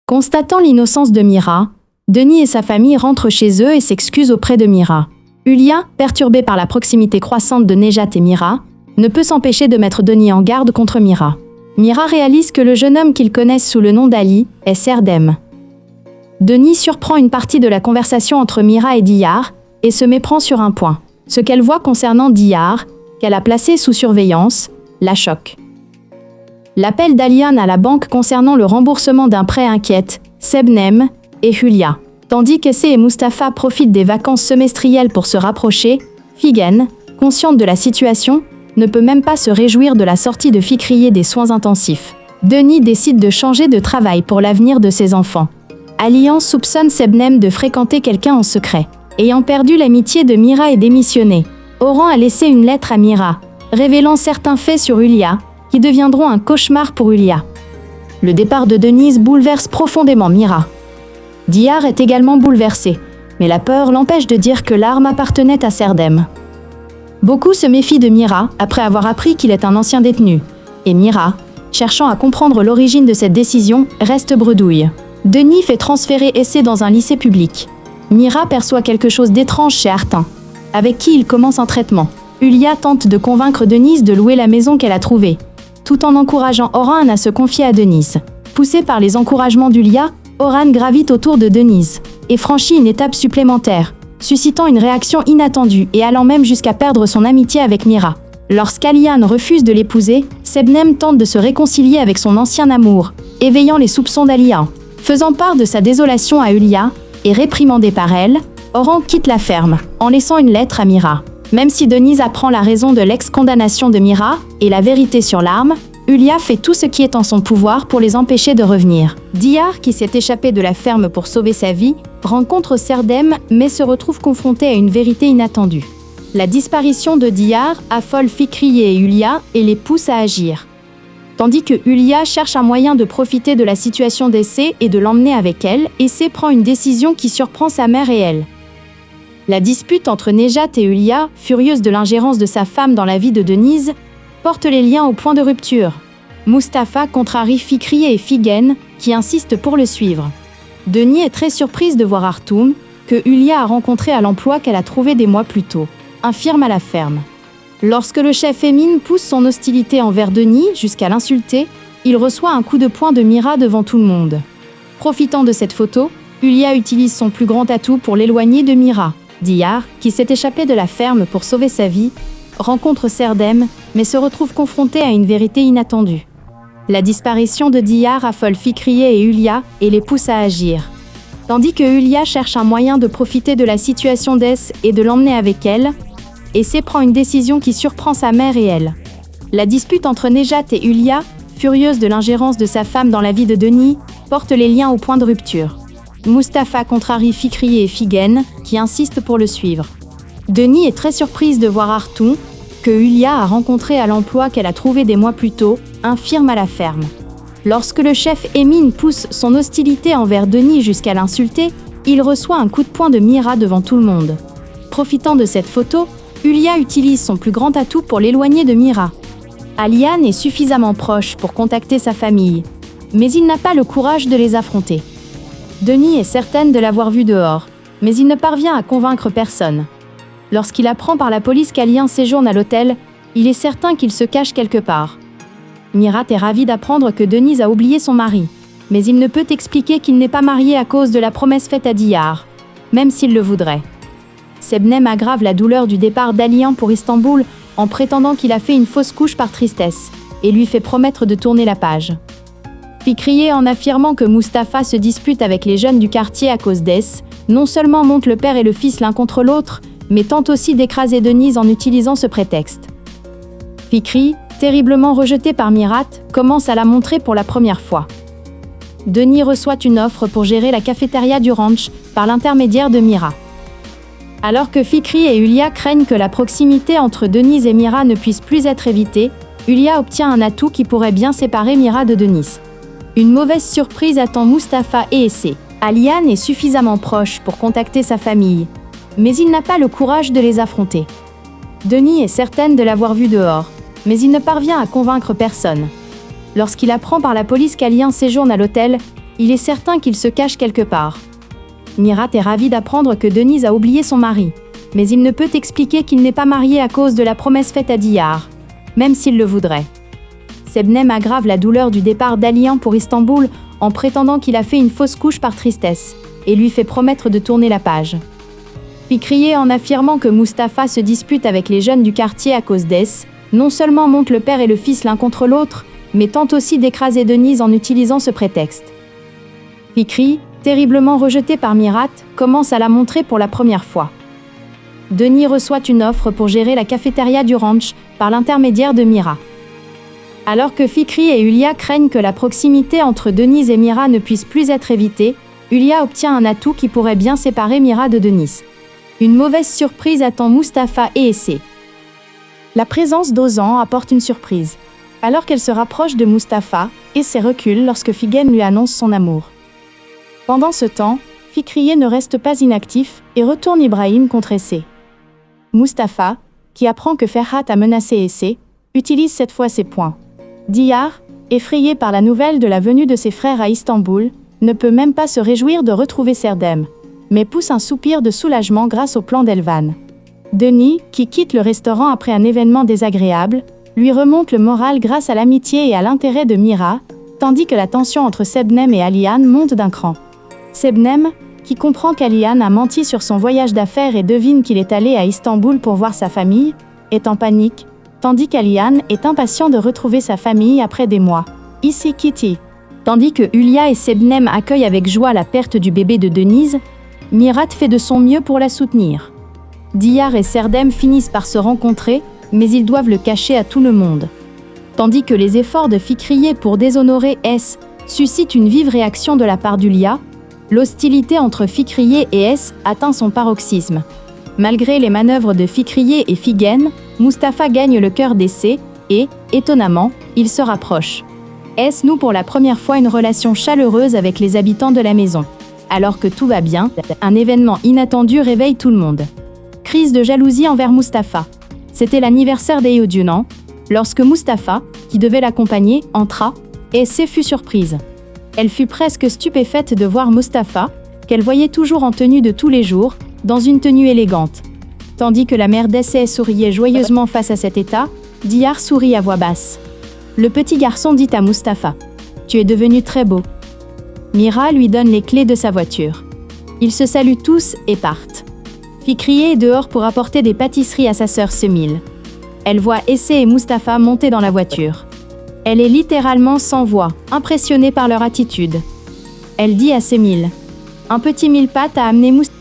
Constatant l'innocence de Mira, Denis et sa famille rentrent chez eux et s'excusent auprès de Mira. Yulia, perturbée par la proximité croissante de Nejat et Mira, ne peut s'empêcher de mettre Denis en garde contre Mira. Mira réalise que le jeune homme qu'ils connaissent sous le nom d'Ali est Serdem. Denis surprend une partie de la conversation entre Mira et Diyar et se méprend sur un point. Ce qu'elle voit concernant Diyar, qu'elle a placé sous surveillance, la choque. L'appel d'Aliane à la banque concernant le remboursement d'un prêt inquiète Sebnem et Hulia. Tandis qu'Essé et Mustapha profitent des vacances semestrielles pour se rapprocher, Figen, consciente de la situation, ne peut même pas se réjouir de la sortie de Fikriye des soins intensifs. Denis décide de changer de travail pour l'avenir de ses enfants. Alliance soupçonne Sebnem de fréquenter quelqu'un en secret. Ayant perdu l'amitié de Mira et démissionné, Oran a laissé une lettre à Mira, révélant certains faits sur Hulia, qui deviendront un cauchemar pour Hulia. Le départ de Denise bouleverse profondément Mira. Diyar est également bouleversé, mais la peur l'empêche de dire que l'arme appartenait à Serdem. Beaucoup se méfient de Mira après avoir appris qu'il est un ancien détenu, et Mira, cherchant à comprendre l'origine de cette décision, reste bredouille. Denis fait transférer Essé dans un lycée public. Mira perçoit quelque chose d'étrange chez Artin, avec qui il commence un traitement. Hulia tente de convaincre Denise de louer la maison qu'elle a trouvée, tout en encourageant Oran à se confier à Denise. Poussé par les encouragements d'Hulia, Oran gravite autour de Denise et franchit une étape supplémentaire, suscitant une réaction inattendue et allant même jusqu'à perdre son amitié avec Mira. Lorsqu'Aliane refuse de l'épouser, Sebnem tente de se réconcilier avec son ancien amour, éveillant les soupçons d'Aliane. Faisant part de sa désolation à Hulia et réprimandé par elle, Oran quitte la ferme, en laissant une lettre à Mira. Même si Denise apprend la raison de l'ex-condamnation de Mira et la vérité sur l'arme, Hulia fait tout ce qui est en son pouvoir pour les empêcher de revenir. Diyar, qui s'est échappé de la ferme pour sauver sa vie, rencontre Serdem mais se retrouve confronté à une vérité inattendue. La disparition de Diyar affole Fikriye et Hulia et les pousse à agir. Tandis que Hulia cherche un moyen de profiter de la situation d'Essé et de l'emmener avec elle, Essé prend une décision qui surprend sa mère et elle. La dispute entre Nejat et Hulia, furieuse de l'ingérence de sa femme dans la vie de Denise, porte les liens au point de rupture. Mustapha contrarie Fikriye et Figen, qui insistent pour le suivre. Denis est très surprise de voir Artoum, que Hulia a rencontré à l'emploi qu'elle a trouvé des mois plus tôt, infirme à la ferme. Lorsque le chef Emin pousse son hostilité envers Denis jusqu'à l'insulter, il reçoit un coup de poing de Mira devant tout le monde. Profitant de cette photo, Hulia utilise son plus grand atout pour l'éloigner de Mira. Diyar, qui s'est échappé de la ferme pour sauver sa vie, rencontre Serdem, mais se retrouve confronté à une vérité inattendue. La disparition de Diyar affole Fikriye et Hulia et les pousse à agir. Tandis que Hulia cherche un moyen de profiter de la situation d'Ess et de l'emmener avec elle, Essé prend une décision qui surprend sa mère et elle. La dispute entre Nejat et Hulia, furieuse de l'ingérence de sa femme dans la vie de Denis, porte les liens au point de rupture. Mustapha contrarie Fikriye et Figen, qui insistent pour le suivre. Denis est très surprise de voir Artoum, que Hulia a rencontré à l'emploi qu'elle a trouvé des mois plus tôt, infirme à la ferme. Lorsque le chef Emin pousse son hostilité envers Denis jusqu'à l'insulter, il reçoit un coup de poing de Mira devant tout le monde. Profitant de cette photo, Hulia utilise son plus grand atout pour l'éloigner de Mira. Aliane est suffisamment proche pour contacter sa famille, mais il n'a pas le courage de les affronter. Denis est certaine de l'avoir vu dehors, mais il ne parvient à convaincre personne. Lorsqu'il apprend par la police qu'Aliane séjourne à l'hôtel, il est certain qu'il se cache quelque part. Mirat est ravi d'apprendre que Denise a oublié son mari, mais il ne peut expliquer qu'il n'est pas marié à cause de la promesse faite à Diyar, même s'il le voudrait. Sebnem aggrave la douleur du départ d'Aliane pour Istanbul en prétendant qu'il a fait une fausse couche par tristesse, et lui fait promettre de tourner la page. Fikriye, en affirmant que Mustapha se dispute avec les jeunes du quartier à cause d'Ess, non seulement monte le père et le fils l'un contre l'autre, mais tente aussi d'écraser Denise en utilisant ce prétexte. Fikri, terriblement rejeté par Mirat, commence à la montrer pour la première fois. Denis reçoit une offre pour gérer la cafétéria du ranch par l'intermédiaire de Mira. Alors que Fikri et Hulia craignent que la proximité entre Denise et Mira ne puisse plus être évitée, Hulia obtient un atout qui pourrait bien séparer Mira de Denise. Une mauvaise surprise attend Mustapha et Essé. Aliane est suffisamment proche pour contacter sa famille, mais il n'a pas le courage de les affronter. Denis est certaine de l'avoir vu dehors, mais il ne parvient à convaincre personne. Lorsqu'il apprend par la police qu'Aliane séjourne à l'hôtel, Il est certain qu'il se cache quelque part. Mirat est ravi d'apprendre que Denise a oublié son mari. Mais il ne peut expliquer qu'il n'est pas marié à cause de la promesse faite à Diyar, même s'il le voudrait. Sebnem aggrave la douleur du départ d'Aliyan pour Istanbul en prétendant qu'il a fait une fausse couche par tristesse, et lui fait promettre de tourner la page. Fikriye, en affirmant que Mustapha se dispute avec les jeunes du quartier à cause d'Es, non seulement monte le père et le fils l'un contre l'autre, mais tente aussi d'écraser Denise en utilisant ce prétexte. Fikri, terriblement rejeté par Mirat, commence à la montrer pour la première fois. Denis reçoit une offre pour gérer la cafétéria du ranch par l'intermédiaire de Mira. Alors que Fikri et Hulya craignent que la proximité entre Denise et Mira ne puisse plus être évitée, Hulya obtient un atout qui pourrait bien séparer Mira de Denise. Une mauvaise surprise attend Mustapha et Essé. La présence d'Ozan apporte une surprise. Alors qu'elle se rapproche de Mustapha, Essé recule lorsque Figen lui annonce son amour. Pendant ce temps, Fikriye ne reste pas inactif et retourne Ibrahim contre Essé. Mustapha, qui apprend que Ferhat a menacé Essé, utilise cette fois ses poings. Diyar, effrayé par la nouvelle de la venue de ses frères à Istanbul, ne peut même pas se réjouir de retrouver Serdem, mais pousse un soupir de soulagement grâce au plan d'Elvan. Denis, qui quitte le restaurant après un événement désagréable, lui remonte le moral grâce à l'amitié et à l'intérêt de Mira, tandis que la tension entre Sebnem et Aliyan monte d'un cran. Sebnem, qui comprend qu'Aliyan a menti sur son voyage d'affaires et devine qu'il est allé à Istanbul pour voir sa famille, est en panique, tandis qu'Aliyan est impatient de retrouver sa famille après des mois. Ici Kitty. Tandis que Hulya et Sebnem accueillent avec joie la perte du bébé de Denise, Mirat fait de son mieux pour la soutenir. Diyar et Serdem finissent par se rencontrer, mais ils doivent le cacher à tout le monde. Tandis que les efforts de Fikriye pour déshonorer S suscitent une vive réaction de la part d'Hulya, l'hostilité entre Fikriye et S atteint son paroxysme. Malgré les manœuvres de Fikriye et Figen, Mustapha gagne le cœur d'Essé et, étonnamment, il se rapproche. S noue pour la première fois une relation chaleureuse avec les habitants de la maison. Alors que tout va bien, un événement inattendu réveille tout le monde. Crise de jalousie envers Mustapha. C'était l'anniversaire d'Eyodjunan, lorsque Mustapha, qui devait l'accompagner, entra, Essé fut surprise. Elle fut presque stupéfaite de voir Mustapha, qu'elle voyait toujours en tenue de tous les jours, dans une tenue élégante. Tandis que la mère d'Essé souriait joyeusement face à cet état, Diyar sourit à voix basse. Le petit garçon dit à Mustapha : « Tu es devenu très beau. » Mira lui donne les clés de sa voiture. Ils se saluent tous et partent. Fikriye est dehors pour apporter des pâtisseries à sa sœur Semil. Elle voit Essé et Mustapha monter dans la voiture. Elle est littéralement sans voix, impressionnée par leur attitude. Elle dit à Semil : « Un petit mille-pattes a amené Mustapha. »